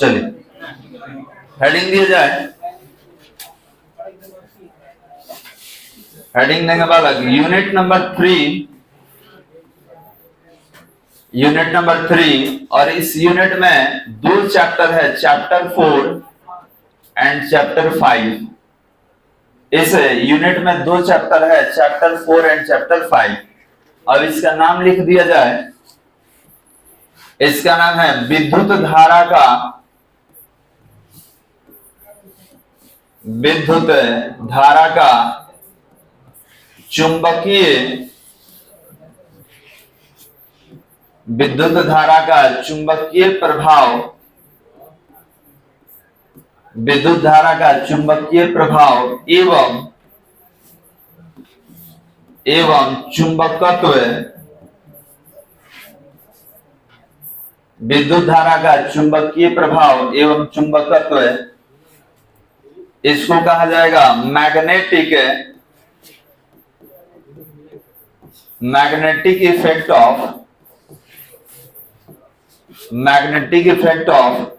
चलिए हेडिंग दिया जाए। हेडिंग देंगे बालक यूनिट नंबर 3 और इस यूनिट में 2 चैप्टर है, चैप्टर 4 एंड चैप्टर 5। इस यूनिट में 2 चैप्टर है, चैप्टर 4 एंड चैप्टर 5। अब इसका नाम लिख दिया जाए। इसका नाम है विद्युत धारा का चुंबकीय प्रभाव एवं चुंबकत्व। विद्युत धारा का चुंबकीय प्रभाव एवं चुंबकत्व, इसको कहा जाएगा magnetic effect of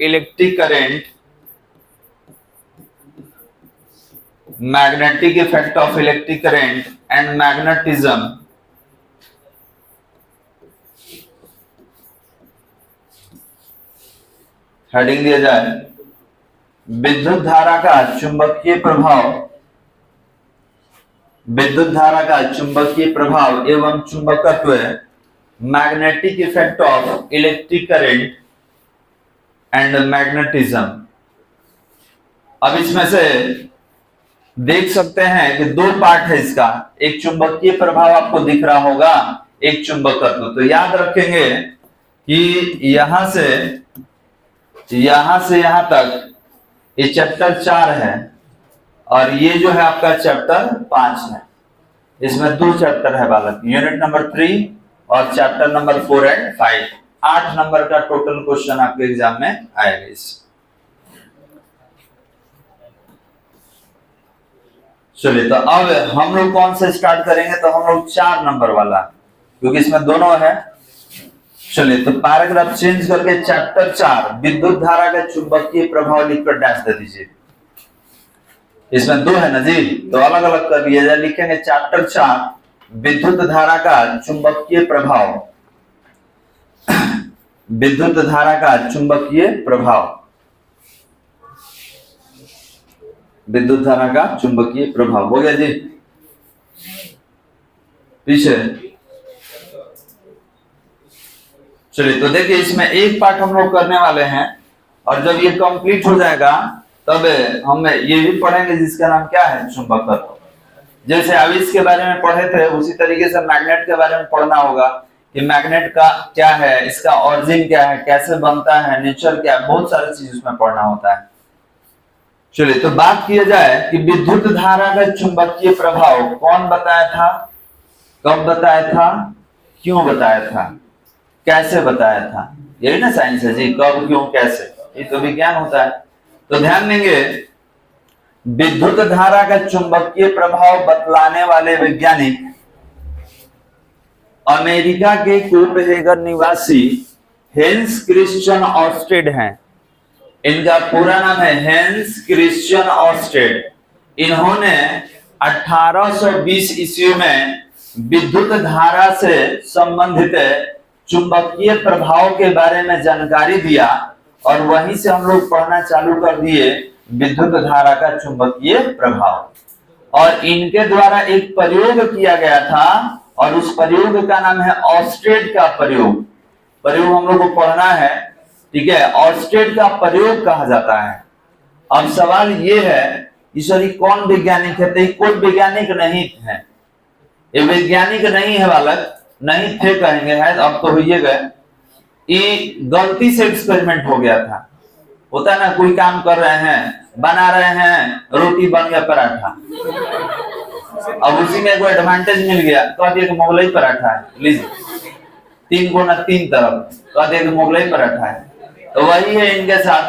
electric current and magnetism. Heading दिया जाए विद्युत धारा का चुंबकीय प्रभाव एवं चुंबकत्व, magnetic effect of electric current and magnetism. अब इसमें से देख सकते हैं कि 2 पार्ट है इसका। एक चुंबकीय प्रभाव आपको दिख रहा होगा, एक चुंबकत्व। तो याद रखेंगे कि यहां से यहां तक ये चैप्टर 4 है और ये जो है आपका चैप्टर 5 है। इसमें 2 चैप्टर है बालक, यूनिट नंबर 3 और चैप्टर नंबर 4 एंड 5। 8 नंबर का टोटल क्वेश्चन आपके एग्जाम में आएगा इस। चलिए तो अब हम लोग कौन से स्टार्ट करेंगे, तो हम लोग 4 नंबर वाला, क्योंकि इसमें दोनों है। चलिए तो पैराग्राफ चेंज करके चैप्टर 4 विद्युत धारा का चुंबकीय प्रभाव लिखकर डैश दे दीजिए। इसमें 2 है ना जी, तो अलग अलग कर दिया जाए। लिखेंगे चैप्टर 4 विद्युत धारा का चुंबकीय प्रभाव, हो गया जी। पीछे चलिए तो देखिए इसमें एक पार्ट हम लोग करने वाले हैं और जब ये कंप्लीट हो जाएगा तब हम ये भी पढ़ेंगे जिसका नाम क्या है, चुंबकत्व। जैसे आवेश के बारे में पढ़े थे उसी तरीके से मैग्नेट के बारे में पढ़ना होगा कि मैग्नेट का क्या है, इसका ऑरिजिन क्या है, कैसे बनता है, नेचर क्या है, बहुत सारी चीज उसमें पढ़ना होता है। चलिए तो बात किया जाए कि विद्युत धारा का चुंबकीय प्रभाव कौन बताया था, कब बताया था, क्यों बताया था, कैसे बताया था। यही ना साइंस है जी, कब क्यों कैसे, ये तो विज्ञान होता है। तो ध्यान देंगे विद्युत धारा का चुंबकीय प्रभाव बतलाने वाले वैज्ञानिक अमेरिका के कोपेनहेगन निवासी हेंस क्रिश्चियन ऑर्स्टेड हैं। इनका पूरा नाम है हेंस क्रिश्चियन ऑर्स्टेड। इन्होंने 1820 ईस्वी में विद्युत धारा से संबंधित चुंबकीय प्रभाव के बारे में जानकारी दिया और वहीं से हम लोग पढ़ना चालू कर दिए विद्युत धारा का चुंबकीय प्रभाव। और इनके द्वारा एक प्रयोग किया गया था और उस प्रयोग का नाम है ऑर्स्टेड का प्रयोग। प्रयोग हम लोग को पढ़ना है, ठीक है, ऑर्स्टेड का प्रयोग कहा जाता है। अब सवाल ये है ईश्वरी कौन वैज्ञानिक है, तो कोई वैज्ञानिक नहीं है, ये वैज्ञानिक नहीं है बालक, नहीं थे कहेंगे, है अब तो होइए गए। ये गलती से एक्सपेरिमेंट हो गया था। होता है ना, कोई काम कर रहे हैं, बना रहे हैं, रोटी बन गया पराठा, अब उसी में कोई एडवांटेज मिल गया, कह दिया कि मुगलई पराठा है, लीजिए 3 गुना 3 तरफ, कह दिया कि मुगलई पराठा है। तो वही है इनके साथ,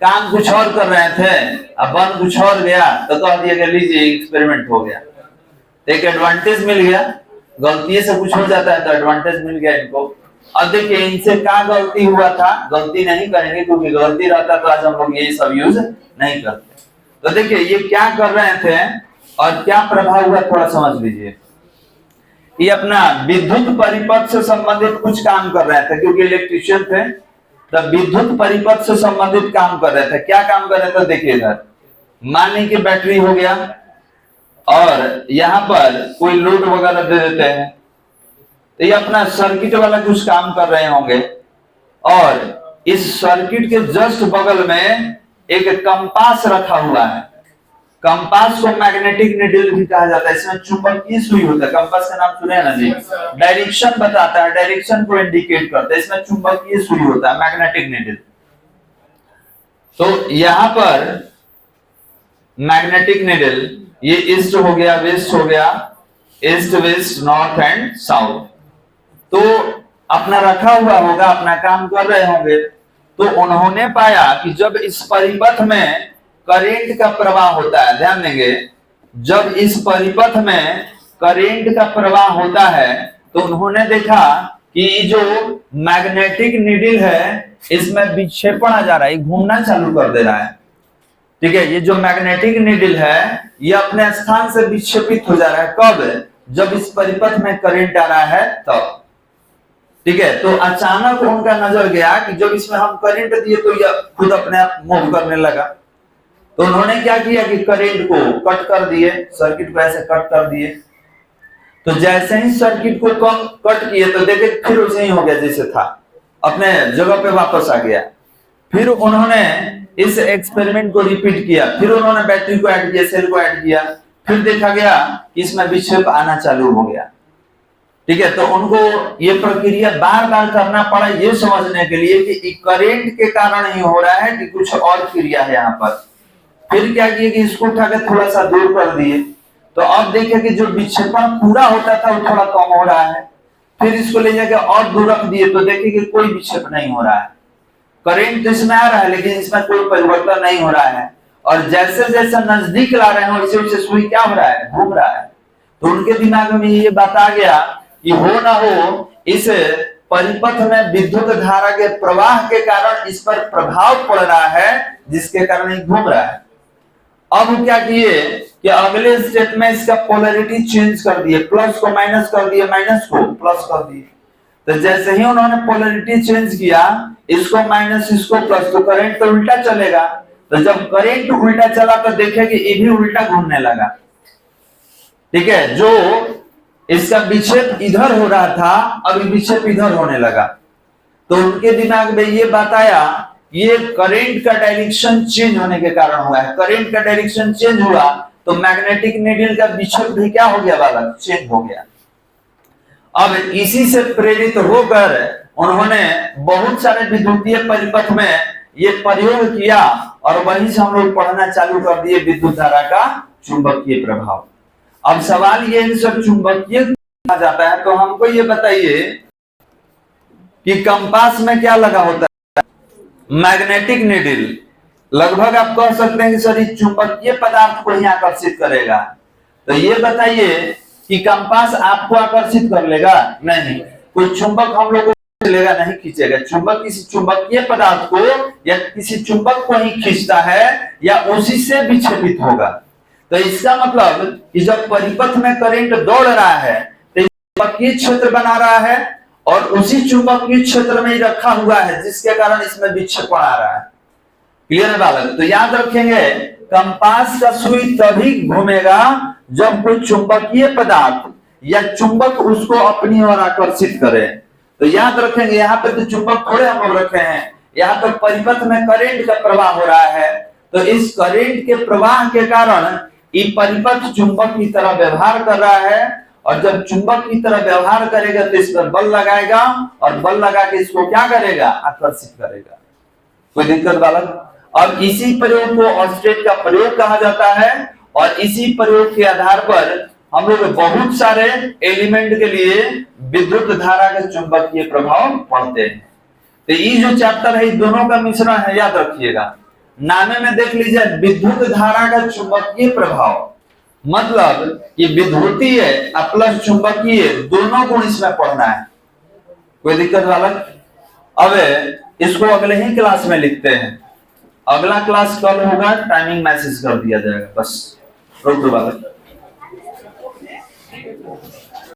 काम कुछ और कर रहे थे, अब बन कुछ और गया तो कह दिया कि लीजिए एक्सपेरिमेंट हो गया। एक एडवांटेज मिल गया, गलती से कुछ हो जाता है तो एडवांटेज मिल गया इनको। अब देखिए इनसे क्या गलती हुआ था, गलती नहीं करेंगे क्योंकि गलती रहता तो आज हम लोग ये सब यूज नहीं करते। तो देखिए ये क्या कर रहे थे और क्या प्रभाव हुआ थोड़ा समझ लीजिए। ये अपना विद्युत परिपथ से संबंधित कुछ काम कर रहे थे क्योंकि इलेक्ट्रिशियन थे, तो विद्युत परिपथ से संबंधित काम कर रहे थे। क्या काम कर रहे थे देखिए इधर, मान लीजिए कि बैटरी हो गया और यहाँ पर कोई लोड वगैरह दे देते हैं, तो ये अपना सर्किट वाला कुछ काम कर रहे होंगे और इस सर्किट के जस्ट बगल में एक कंपास रखा हुआ है। कंपास को मैग्नेटिक नीडल भी कहा जाता है। इसमें चुंबकीय सुई होता है। कंपास का नाम सुने हैं ना जी, डायरेक्शन बताता है, डायरेक्शन को इंडिकेट करता है। इसमें चुंबकीय सुई होता है, मैग्नेटिक नीडल। तो यहां पर मैग्नेटिक नीडल, ये ईस्ट हो गया, वेस्ट हो गया, east west north and south, तो अपना रखा हुआ होगा, अपना काम कर रहे होंगे। तो उन्होंने पाया कि जब इस परिपथ में करंट का प्रवाह होता है, ध्यान देंगे, जब इस परिपथ में करंट का प्रवाह होता है तो उन्होंने देखा कि जो मैग्नेटिक नीडल है इसमें विक्षेपण आ जा रहा है, घूमना चालू कर दे रहा है। ठीक है, ये जो मैग्नेटिक नीडल है ये अपने स्थान से विक्षेपित हो जा रहा है। कब? जब इस परिपथ में करंट आ रहा है तब। ठीक है, तो अचानक उनका नजर गया कि जब इसमें हम करंट दिए तो यह खुद अपने आप मूव करने लगा। तो उन्होंने क्या किया कि करंट को कट कर दिए, सर्किट को ऐसे कट कर दिए। तो जैसे ही सर्किट को कम कट किए तो देखे फिर वैसे ही हो गया जैसे था, अपने जगह पे वापस आ गया। फिर उन्होंने इस एक्सपेरिमेंट को रिपीट किया, फिर उन्होंने बैटरी को ऐड किया, सेल को ऐड किया, फिर देखा गया कि इसमें विक्षेप आना चालू हो गया। ठीक है, तो उनको ये प्रक्रिया बार बार करना पड़ा ये समझने के लिए कि करंट के कारण ही हो रहा है कि कुछ और क्रिया है यहाँ पर। फिर क्या किया कि इसको उठाकर थोड़ा सा दूर कर दिए, तो अब देखिए कि जो विक्षेपण पूरा होता था वो थोड़ा कम हो रहा है। फिर इसको ले जाकर और दूर रख दिए तो देखिए कि कोई विक्षेप नहीं हो रहा है। करंट तो इसमें आ रहा है लेकिन इसमें कोई परिवर्तन नहीं हो रहा है। और जैसे जैसे नजदीक ला रहे हैं वैसे वैसे सुई क्या हो रहा है, घूम रहा है। तो उनके दिमाग में ये बात आ गया कि हो ना हो इस परिपथ में विद्युत धारा के प्रवाह के कारण इस पर प्रभाव पड़ रहा है जिसके कारण ये घूम रहा है। अब क्या किए कि अगले स्टेप में इसका पोलैरिटी चेंज कर दिए, प्लस को माइनस कर दिए, माइनस को प्लस कर दिए। तो जैसे ही उन्होंने पोलैरिटी चेंज किया, इसको माइनस इसको प्लस, तो करंट तो उल्टा चलेगा। तो जब करंट उल्टा चला तो देखे कि ये भी उल्टा घूमने लगा। ठीक है, जो इसका विक्षेप इधर हो रहा था अब विक्षेप इधर होने लगा। तो उनके दिमाग में ये बात आया, ये करंट का डायरेक्शन चेंज होने के कारण हुआ है। करंट का डायरेक्शन चेंज हुआ तो मैग्नेटिक नीडल का विक्षेप भी क्या हो गया बालक, चेंज हो गया। अब इसी से प्रेरित होकर उन्होंने बहुत सारे विद्युतीय परिपथ में ये प्रयोग किया और वहीं से हम लोग पढ़ना चालू कर दिए विद्युत धारा का चुंबकीय प्रभाव। अब सवाल ये है सर चुंबकीय कहा जाता है, तो हमको ये बताइए कि कंपास में क्या लगा होता है, मैग्नेटिक नीडल। लगभग आप कह सकते हैं कि सर इस चुंबकीय पदार्थ को ही आकर्षित करेगा। तो ये बताइए कि कंपास आपको आकर्षित कर लेगा? नहीं, कोई चुंबक हम लोग को लेगा नहीं खींचेगा। चुंबक किसी चुंबकीय पदार्थ को या किसी चुंबक को ही खींचता है या उसी से विक्षेपित होगा। तो इसका मतलब कि जब परिपथ में करंट दौड़ रहा है तो चुंबकीय क्षेत्र बना रहा है और उसी चुंबकीय क्षेत्र में ही रखा हुआ है जिसके कारण इसमें विक्षेपण आ रहा है। क्लियर है बालक? तो याद रखेंगे कंपास का सुई तभी घूमेगा जब कोई चुंबकीय पदार्थ या चुंबक उसको अपनी ओर आकर्षित करे। तो याद रखेंगे यहाँ पे तो चुंबक थोड़े हम लोग रखे हैं, यहाँ पर परिपथ में करंट का प्रवाह हो रहा है। तो इस करंट के प्रवाह के कारण ये परिपथ चुंबक की तरह व्यवहार कर रहा है और जब चुंबक की तरह व्यवहार करेगा तो इस पर बल लगाएगा और बल लगा के इसको क्या करेगा, आकर्षित करेगा। कोई दिक्कत बालक? अब इसी प्रयोग को ऑस्टेट का प्रयोग कहा जाता है और इसी प्रयोग के आधार पर हम लोग बहुत सारे एलिमेंट के लिए विद्युत धारा के चुंबकीय प्रभाव पढ़ते हैं। तो ये जो चैप्टर है दोनों का मिश्रण है, याद रखिएगा। नामे में देख लीजिए विद्युत धारा का चुंबकीय प्रभाव, मतलब ये विद्युतीय प्लस चुंबकीय दोनों गुण इसमें पढ़ना है। कोई दिक्कत वाला? अब इसको अगले ही क्लास में लिखते हैं। अगला क्लास कल होगा, टाइमिंग मैसेज कर दिया जाएगा। बस रोक दो बालक।